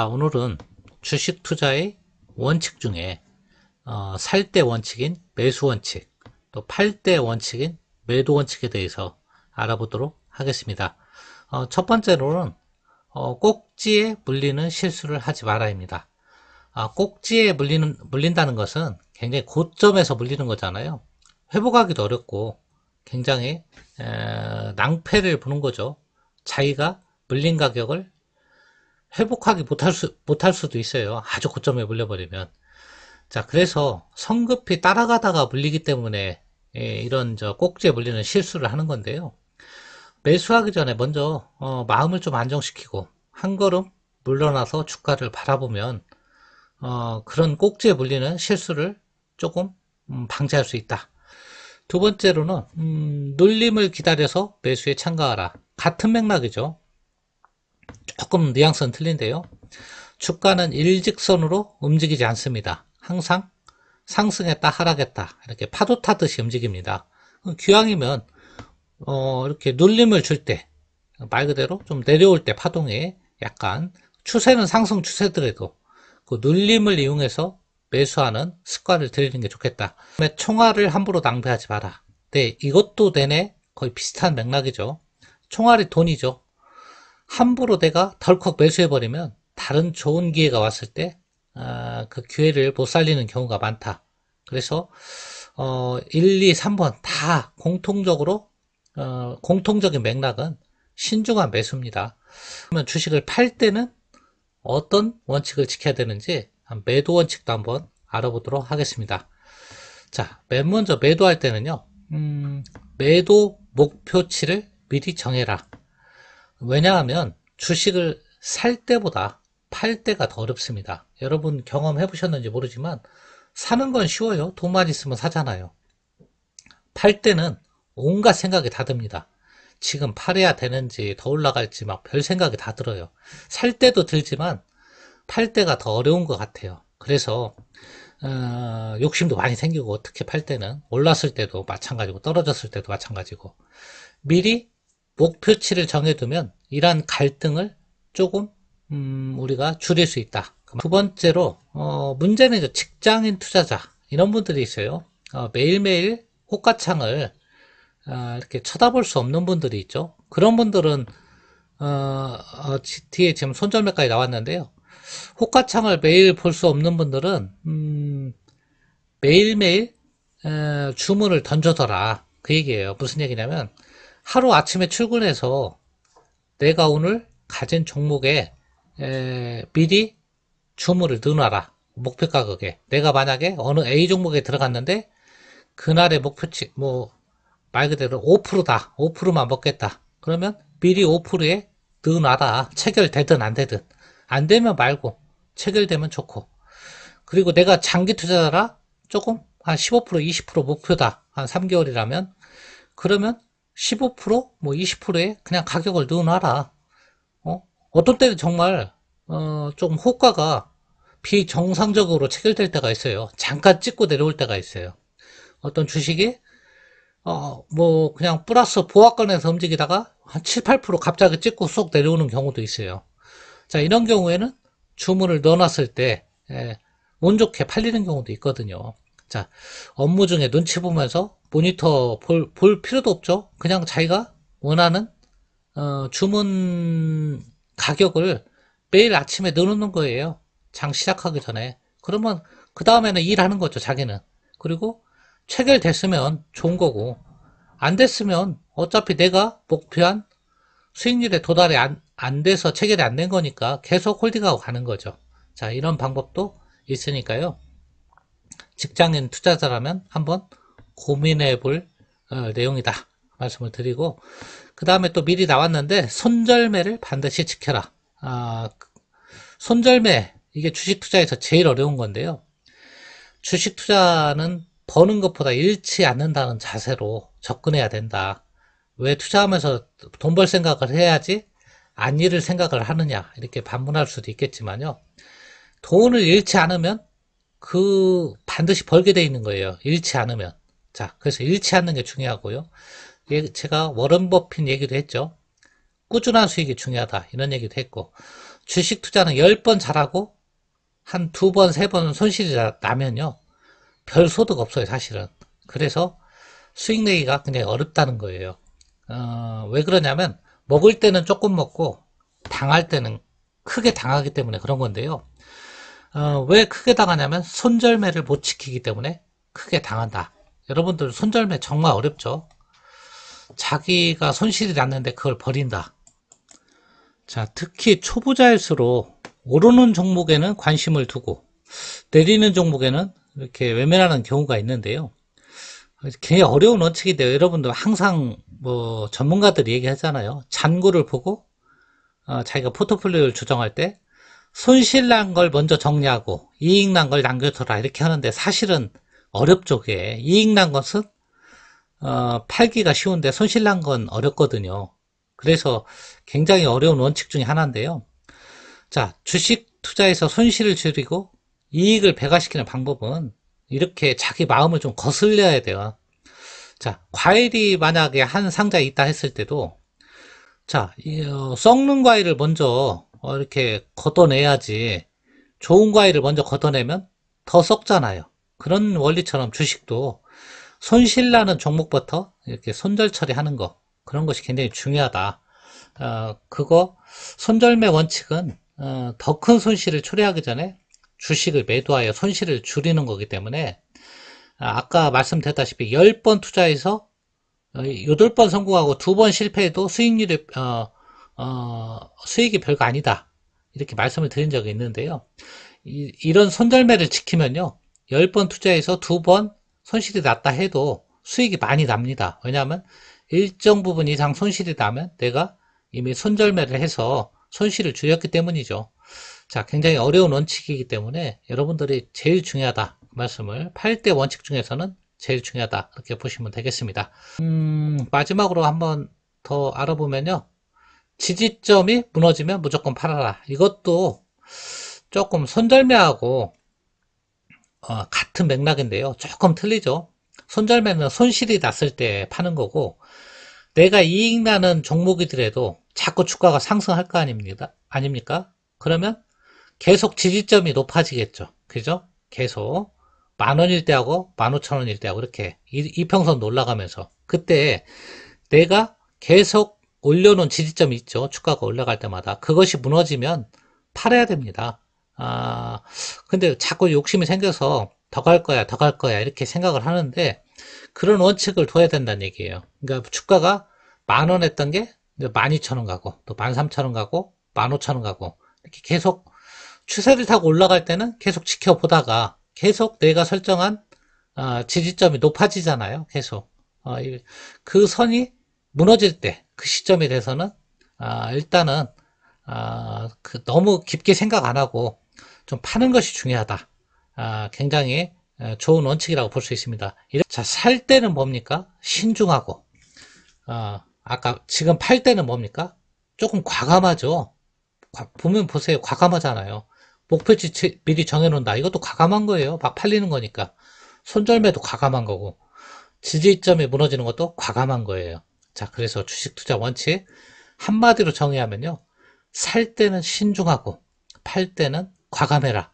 오늘은 주식 투자의 원칙 중에 살 때 원칙인 매수 원칙, 또 팔 때 원칙인 매도 원칙에 대해서 알아보도록 하겠습니다. 첫 번째로는 꼭지에 물리는 실수를 하지 말아야입니다. 꼭지에 물린다는 것은 굉장히 고점에서 물리는 거잖아요. 회복하기도 어렵고 굉장히 낭패를 보는 거죠. 자기가 물린 가격을 회복하기 못할 수도 있어요. 아주 고점에 물려버리면. 자, 그래서 성급히 따라가다가 물리기 때문에 이런 꼭지에 물리는 실수를 하는 건데요. 매수하기 전에 먼저 마음을 좀 안정시키고 한 걸음 물러나서 주가를 바라보면 그런 꼭지에 물리는 실수를 조금 방지할 수 있다. 두 번째로는 눌림을 기다려서 매수에 참가하라. 같은 맥락이죠. 조금 뉘앙스는 틀린데요. 주가는 일직선으로 움직이지 않습니다. 항상 상승했다 하락했다 이렇게 파도 타듯이 움직입니다. 기왕이면 이렇게 눌림을 줄 때, 말 그대로 좀 내려올 때 파동에 약간 추세는 상승 추세더라도 그 눌림을 이용해서 매수하는 습관을 들이는 게 좋겠다. 총알을 함부로 낭비하지 마라. 네, 이것도 내내 거의 비슷한 맥락이죠. 총알이 돈이죠. 함부로 내가 덜컥 매수해버리면 다른 좋은 기회가 왔을 때 그 기회를 못 살리는 경우가 많다. 그래서 1, 2, 3번 다 공통적으로 공통적인 맥락은 신중한 매수입니다. 그러면 주식을 팔 때는 어떤 원칙을 지켜야 되는지 매도 원칙도 한번 알아보도록 하겠습니다. 자, 맨 먼저 매도할 때는요. 매도 목표치를 미리 정해라. 왜냐하면 주식을 살 때보다 팔 때가 더 어렵습니다. 여러분 경험해 보셨는지 모르지만 사는 건 쉬워요. 돈만 있으면 사잖아요. 팔 때는 온갖 생각이 다 듭니다. 지금 팔아야 되는지 더 올라갈지 막 별 생각이 다 들어요. 살 때도 들지만 팔 때가 더 어려운 것 같아요. 그래서 욕심도 많이 생기고 특히 팔 때는 올랐을 때도 마찬가지고 떨어졌을 때도 마찬가지고 미리 목표치를 정해두면 이러한 갈등을 조금 우리가 줄일 수 있다. 두 번째로 문제는 이제 직장인 투자자 이런 분들이 있어요. 매일매일 호가창을 이렇게 쳐다볼 수 없는 분들이 있죠. 그런 분들은 뒤에 지금 손절매까지 나왔는데요. 호가창을 매일 볼 수 없는 분들은 매일매일 주문을 던져둬라 그 얘기예요. 무슨 얘기냐면 하루 아침에 출근해서 내가 오늘 가진 종목에 미리 주문을 넣어놔라. 목표 가격에. 내가 만약에 어느 A 종목에 들어갔는데 그날의 목표치 말 그대로 5%다. 5%만 먹겠다. 그러면 미리 5%에 넣어놔라. 체결되든 안 되든. 안 되면 말고 체결되면 좋고. 그리고 내가 장기 투자자라 조금 한 15% 20% 목표다. 한 3개월이라면 그러면 15% 20%에 그냥 가격을 넣어놔라. 어떤 때는 정말 좀 호가가 비정상적으로 체결될 때가 있어요. 잠깐 찍고 내려올 때가 있어요. 어떤 주식이 그냥 플러스 보합권에서 움직이다가 한 7, 8% 갑자기 찍고 쏙 내려오는 경우도 있어요. 자, 이런 경우에는 주문을 넣어놨을 때 운 좋게 팔리는 경우도 있거든요. 자, 업무 중에 눈치 보면서 모니터 볼 필요도 없죠. 그냥 자기가 원하는 주문 가격을 매일 아침에 넣어놓는 거예요. 장 시작하기 전에. 그러면 그 다음에는 일하는 거죠, 자기는. 그리고 체결됐으면 좋은 거고 안 됐으면 어차피 내가 목표한 수익률에 도달이 안 돼서 체결이 안 된 거니까 계속 홀딩하고 가는 거죠. 자, 이런 방법도 있으니까요. 직장인 투자자라면 한번 고민해 볼 내용이다 말씀을 드리고, 그 다음에 또 미리 나왔는데 손절매를 반드시 지켜라. 손절매 이게 주식 투자에서 제일 어려운 건데요. 주식 투자는 버는 것보다 잃지 않는다는 자세로 접근해야 된다. 왜 투자하면서 돈 벌 생각을 해야지 안 잃을 생각을 하느냐 이렇게 반문할 수도 있겠지만요. 돈을 잃지 않으면 반드시 벌게 돼 있는 거예요. 잃지 않으면. 자, 그래서 잃지 않는 게 중요하고요. 제가 워런 버핏 얘기도 했죠. 꾸준한 수익이 중요하다 이런 얘기도 했고, 주식 투자는 10번 잘하고 한 2번, 3번 손실이 나면요. 별 소득 없어요, 사실은. 그래서 수익 내기가 굉장히 어렵다는 거예요. 왜 그러냐면 먹을 때는 조금 먹고 당할 때는 크게 당하기 때문에 그런 건데요. 왜 크게 당하냐면 손절매를 못 지키기 때문에 크게 당한다. 여러분들 손절매 정말 어렵죠. 자기가 손실이 났는데 그걸 버린다. 자, 특히 초보자일수록 오르는 종목에는 관심을 두고 내리는 종목에는 이렇게 외면하는 경우가 있는데요. 굉장히 어려운 원칙인데요. 여러분들 항상 뭐 전문가들이 얘기하잖아요. 잔고를 보고 자기가 포트폴리오를 조정할 때 손실 난 걸 먼저 정리하고 이익 난 걸 남겨둬라 이렇게 하는데 사실은 어렵죠. 그게 이익 난 것은 팔기가 쉬운데 손실 난 건 어렵거든요. 그래서 굉장히 어려운 원칙 중에 하나인데요. 자, 주식 투자에서 손실을 줄이고 이익을 배가시키는 방법은 이렇게 자기 마음을 좀 거슬려야 돼요. 자, 과일이 만약에 한 상자에 있다 했을 때도 자, 썩는 과일을 먼저 이렇게 걷어내야지 좋은 과일을 먼저 걷어내면 더 썩잖아요. 그런 원리처럼 주식도 손실나는 종목부터 이렇게 손절 처리하는 거 그런 것이 굉장히 중요하다. 그거 손절매 원칙은 더 큰 손실을 초래하기 전에 주식을 매도하여 손실을 줄이는 거기 때문에 아까 말씀드렸다시피 10번 투자해서 8번 성공하고 2번 실패해도 수익률이 수익이 별거 아니다. 이렇게 말씀을 드린 적이 있는데요. 이런 손절매를 지키면요. 10번 투자해서 2번 손실이 났다 해도 수익이 많이 납니다. 왜냐하면 일정 부분 이상 손실이 나면 내가 이미 손절매를 해서 손실을 줄였기 때문이죠. 자, 굉장히 어려운 원칙이기 때문에 여러분들이 제일 중요하다. 그 말씀을 8대 원칙 중에서는 제일 중요하다. 이렇게 보시면 되겠습니다. 마지막으로 한번 더 알아보면요. 지지점이 무너지면 무조건 팔아라. 이것도 조금 손절매하고 같은 맥락인데요. 조금 틀리죠. 손절매는 손실이 났을 때 파는 거고 내가 이익 나는 종목이더라도 자꾸 주가가 상승할 거 아닙니까? 그러면 계속 지지점이 높아지겠죠. 그죠? 계속 10,000원일 때하고 15,000원일 때하고 이렇게 이평선도 올라가면서 그때 내가 계속 올려놓은 지지점이 있죠. 주가가 올라갈 때마다 그것이 무너지면 팔아야 됩니다. 근데 자꾸 욕심이 생겨서 더 갈 거야, 더 갈 거야 이렇게 생각을 하는데 그런 원칙을 둬야 된다는 얘기예요. 그러니까 주가가 10,000원 했던 게 12,000원 가고 또 13,000원 가고 15,000원 가고 이렇게 계속 추세를 타고 올라갈 때는 계속 지켜보다가 계속 내가 설정한 지지점이 높아지잖아요. 계속 그 선이 무너질 때 그 시점에 대해서는 일단은 너무 깊게 생각 안 하고 좀 파는 것이 중요하다. 굉장히 좋은 원칙이라고 볼 수 있습니다. 자, 살 때는 뭡니까? 신중하고 아까 지금 팔 때는 뭡니까? 조금 과감하죠. 보면 보세요. 과감하잖아요. 목표치 미리 정해놓는다. 이것도 과감한 거예요. 막 팔리는 거니까. 손절매도 과감한 거고 지지점이 무너지는 것도 과감한 거예요. 자, 그래서 주식 투자 원칙 한마디로 정의하면요. 살 때는 신중하고 팔 때는 과감해라.